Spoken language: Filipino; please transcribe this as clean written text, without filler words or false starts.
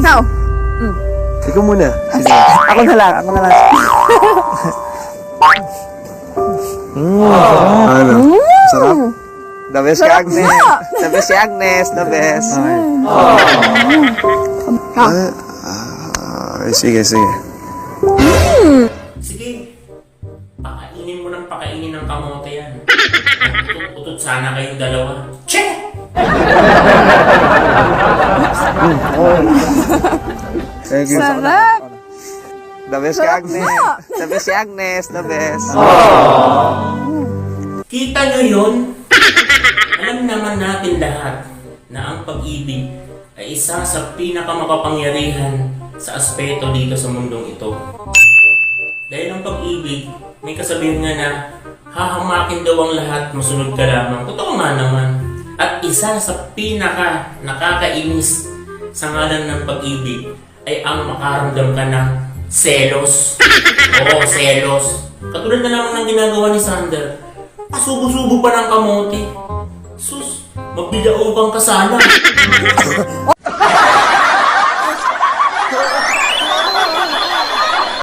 Ikaw. Ikaw muna. Sige. Ako na lang. Ano? Sarap? The best ka, Agnes. The best si Agnes. The best. Sige. Sige. Pakainin mo ng pakainin ng kamote yan. Utot sana kayong dalawa. Che! Thank you. Sarap. The best ka, Agnes. The best si Agnes. The best. Kita nyo yun? Alam naman natin lahat na ang pag-ibig ay isa sa pinakamakapangyarihan sa aspeto dito sa mundong ito. Dahil ang pag-ibig, may kasabihan nga na hahamakin daw ang lahat, masunod ka lamang. Totoo nga naman. At isa sa pinaka nakakainis sa ngalan ng pag-ibig ay ang makaramdam ka ng selos. Oo, selos. Katulad na lamang ng ginagawa ni Sander. Pasubo-subo pa ng kamote. Sus, magbidaogang ka sana.